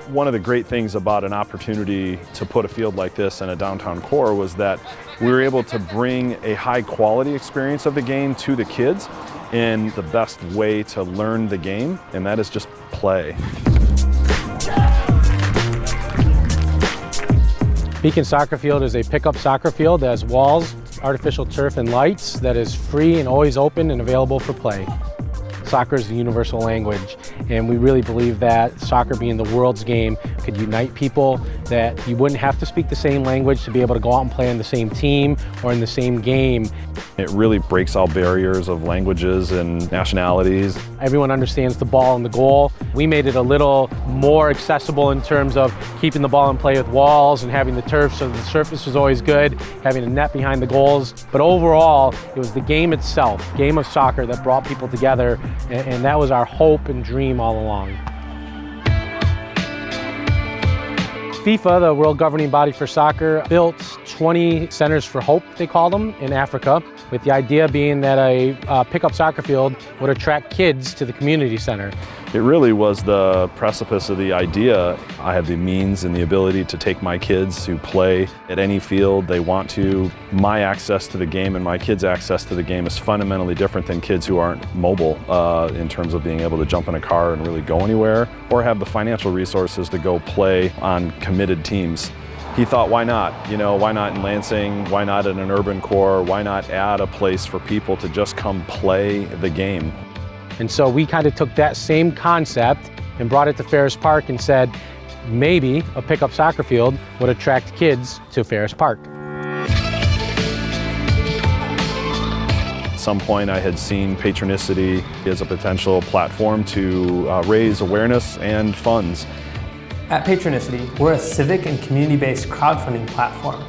One of the great things about an opportunity to put a field like this in a downtown core was that we were able to bring a high quality experience of the game to the kids in the best way to learn the game, and that is just play. Beacon Soccer Field is a pickup soccer field that has walls, artificial turf, and lights that is free and always open and available for play. Soccer is the universal language, and we really believe that soccer being the world's game could unite people, that you wouldn't have to speak the same language to be able to go out and play on the same team or in the same game. It really breaks all barriers of languages and nationalities. Everyone understands the ball and the goal. We made it a little more accessible in terms of keeping the ball in play with walls and having the turf so the surface was always good, having a net behind the goals. But overall, it was the game itself, game of soccer, that brought people together, and that was our hope and dream all along. FIFA, the world governing body for soccer, built 20 centers for hope, they call them, in Africa, with the idea being that a pickup soccer field would attract kids to the community center. It really was the precipice of the idea. I have the means and the ability to take my kids to play at any field they want to. My access to the game and my kids' access to the game is fundamentally different than kids who aren't mobile in terms of being able to jump in a car and really go anywhere, or have the financial resources to go play on committed teams. He thought, why not? You know, why not in Lansing? Why not in an urban core? Why not add a place for people to just come play the game? And so we kind of took that same concept and brought it to Ferris Park and said, maybe a pickup soccer field would attract kids to Ferris Park. At some point I had seen Patronicity as a potential platform to raise awareness and funds. At Patronicity, we're a civic and community-based crowdfunding platform.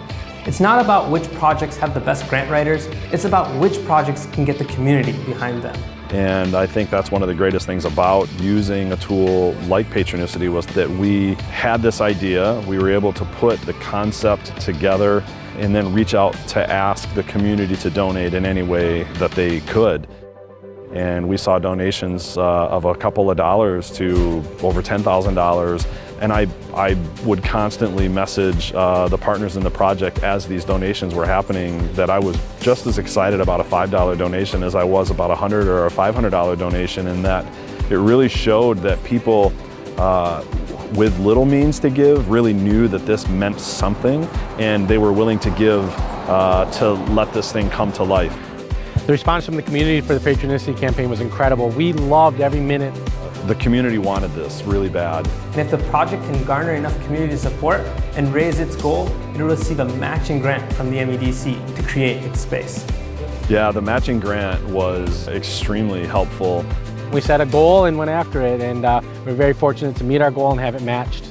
It's not about which projects have the best grant writers, it's about which projects can get the community behind them. And I think that's one of the greatest things about using a tool like Patronicity was that we had this idea, we were able to put the concept together and then reach out to ask the community to donate in any way that they could. And we saw donations of a couple of dollars to over $10,000. And I would constantly message the partners in the project as these donations were happening that I was just as excited about a $5 donation as I was about a $100 or a $500 donation, and that it really showed that people with little means to give really knew that this meant something, and they were willing to give to let this thing come to life. The response from the community for the Patronicity campaign was incredible. We loved every minute. The community wanted this really bad. And if the project can garner enough community support and raise its goal, it will receive a matching grant from the MEDC to create its space. Yeah, the matching grant was extremely helpful. We set a goal and went after it, and we're very fortunate to meet our goal and have it matched.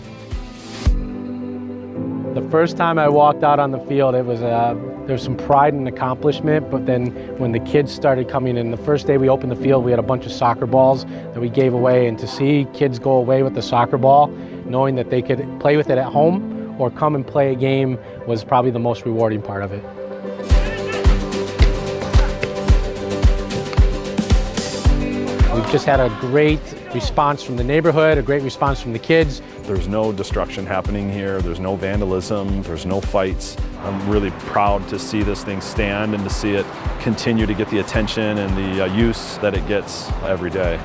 The first time I walked out on the field, there was some pride and accomplishment, but then when the kids started coming in, the first day we opened the field, we had a bunch of soccer balls that we gave away, and to see kids go away with the soccer ball, knowing that they could play with it at home or come and play a game, was probably the most rewarding part of it. We've just had a great response from the neighborhood, a great response from the kids. There's no destruction happening here, there's no vandalism, there's no fights. I'm really proud to see this thing stand and to see it continue to get the attention and the use that it gets every day.